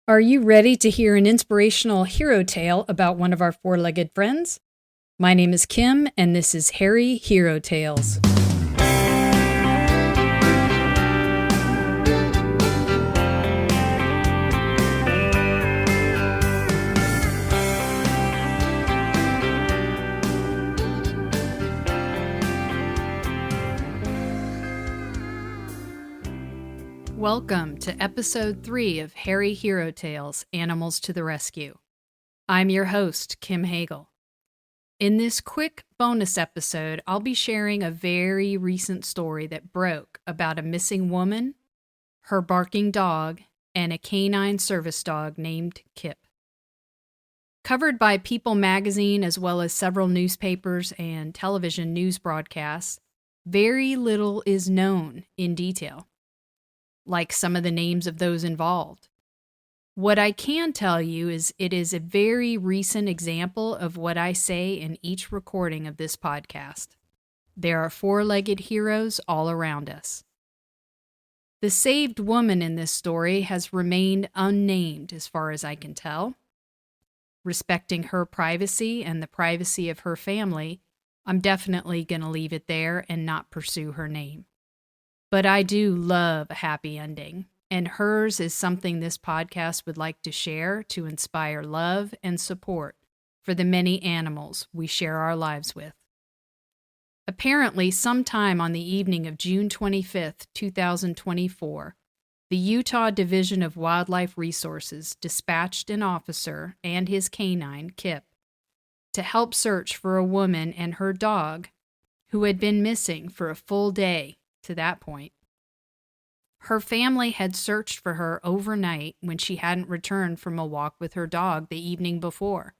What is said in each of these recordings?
Are you ready to hear an inspirational hero tale about one of our four-legged friends? My name is Kim, and this is Harry Hero Tales. Welcome to episode 3 of Harry Hero Tales, Animals to the Rescue. I'm your host, Kim Hagel. In this quick bonus episode, I'll be sharing a very recent story that broke about a missing woman, her barking dog, and a canine service dog named Kip. Covered by People magazine as well as several newspapers and television news broadcasts, very little is known in detail, like some of the names of those involved. What I can tell you is it is a very recent example of what I say in each recording of this podcast. There are four-legged heroes all around us. The saved woman in this story has remained unnamed as far as I can tell. Respecting her privacy and the privacy of her family, I'm definitely going to leave it there and not pursue her name. But I do love a happy ending, and hers is something this podcast would like to share to inspire love and support for the many animals we share our lives with. Apparently, sometime on the evening of June 25th, 2024, the Utah Division of Wildlife Resources dispatched an officer and his canine, Kip, to help search for a woman and her dog who had been missing for a full day to that point. Her family had searched for her overnight when she hadn't returned from a walk with her dog the evening before,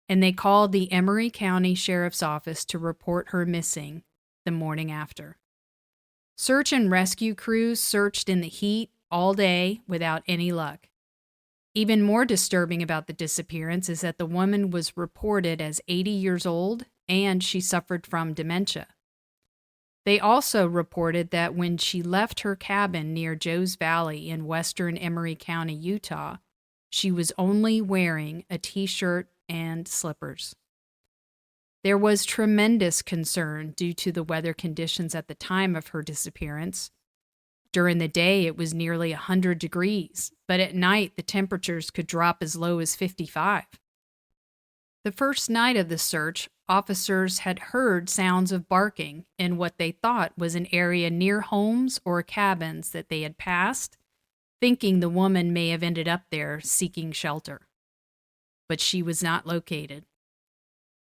and they called the Emery County Sheriff's Office to report her missing the morning after. Search and rescue crews searched in the heat all day without any luck. Even more disturbing about the disappearance is that the woman was reported as 80 years old and she suffered from dementia. They also reported that when she left her cabin near Joe's Valley in western Emery County, Utah, she was only wearing a t-shirt and slippers. There was tremendous concern due to the weather conditions at the time of her disappearance. During the day, it was nearly 100 degrees, but at night, the temperatures could drop as low as 55. The first night of the search, officers had heard sounds of barking in what they thought was an area near homes or cabins that they had passed, thinking the woman may have ended up there seeking shelter. But she was not located.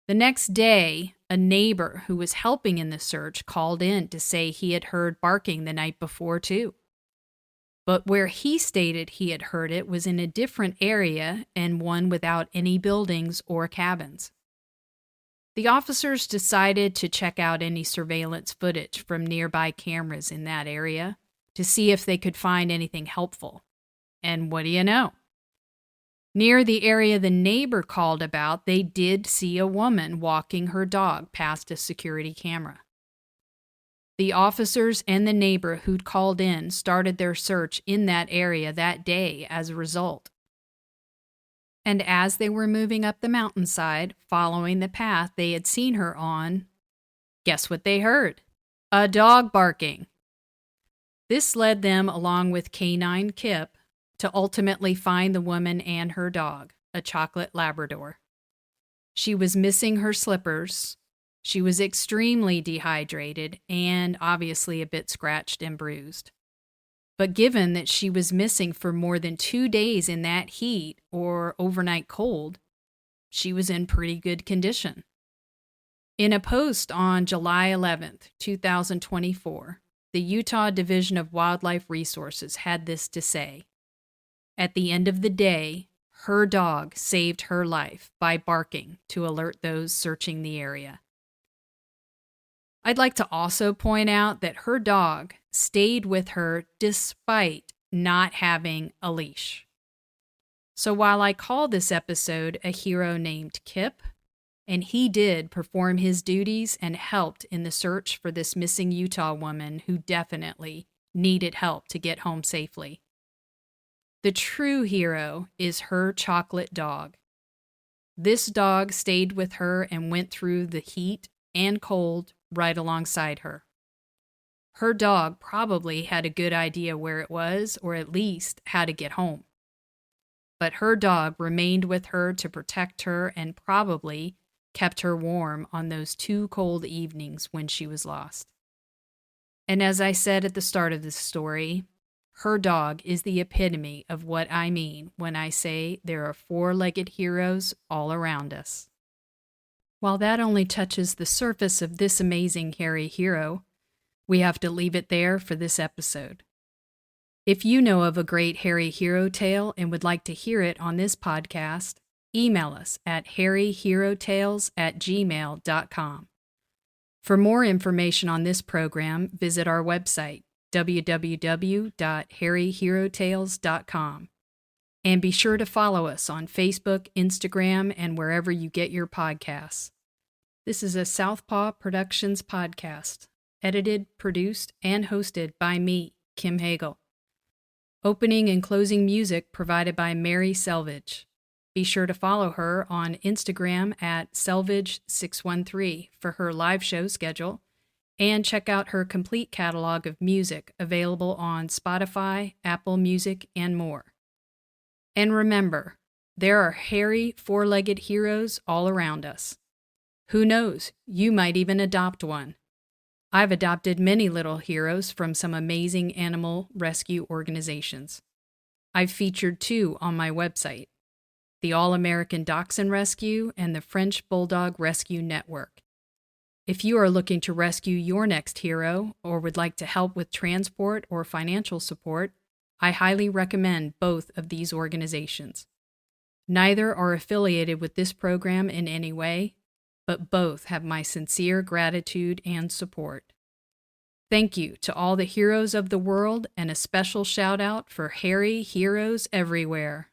The next day, a neighbor who was helping in the search called in to say he had heard barking the night before too. But where he stated he had heard it was in a different area and one without any buildings or cabins. The officers decided to check out any surveillance footage from nearby cameras in that area to see if they could find anything helpful. And what do you know? Near the area the neighbor called about, they did see a woman walking her dog past a security camera. The officers and the neighbor who'd called in started their search in that area that day as a result. And as they were moving up the mountainside, following the path they had seen her on, guess what they heard? A dog barking. This led them, along with canine Kip, to ultimately find the woman and her dog, a chocolate Labrador. She was missing her slippers. She was extremely dehydrated and obviously a bit scratched and bruised. But given that she was missing for more than 2 days in that heat or overnight cold, she was in pretty good condition. In a post on July 11th, 2024, the Utah Division of Wildlife Resources had this to say: "At the end of the day, her dog saved her life by barking to alert those searching the area." I'd like to also point out that her dog stayed with her despite not having a leash. So while I call this episode A Hero Named Kip, and he did perform his duties and helped in the search for this missing Utah woman who definitely needed help to get home safely, The true hero is her chocolate dog. This dog stayed with her and went through the heat and cold right alongside her. Her dog probably had a good idea where it was, or at least how to get home. But her dog remained with her to protect her and probably kept her warm on those 2 cold evenings when she was lost. And as I said at the start of this story, her dog is the epitome of what I mean when I say there are 4-legged heroes all around us. While that only touches the surface of this amazing hairy hero, we have to leave it there for this episode. If you know of a great hairy hero tale and would like to hear it on this podcast, email us at hairyherotales@gmail.com. For more information on this program, visit our website, www.hairyherotales.com. And be sure to follow us on Facebook, Instagram, and wherever you get your podcasts. This is a Southpaw Productions podcast, edited, produced, and hosted by me, Kim Hagel. Opening and closing music provided by Mary Selvage. Be sure to follow her on Instagram at Selvage613 for her live show schedule, and check out her complete catalog of music available on Spotify, Apple Music, and more. And remember, there are hairy 4-legged heroes all around us. Who knows, you might even adopt one. I've adopted many little heroes from some amazing animal rescue organizations. I've featured 2 on my website, the All-American Dachshund Rescue and the French Bulldog Rescue Network. If you are looking to rescue your next hero or would like to help with transport or financial support, I highly recommend both of these organizations. Neither are affiliated with this program in any way, but both have my sincere gratitude and support. Thank you to all the heroes of the world, and a special shout out for hairy heroes everywhere.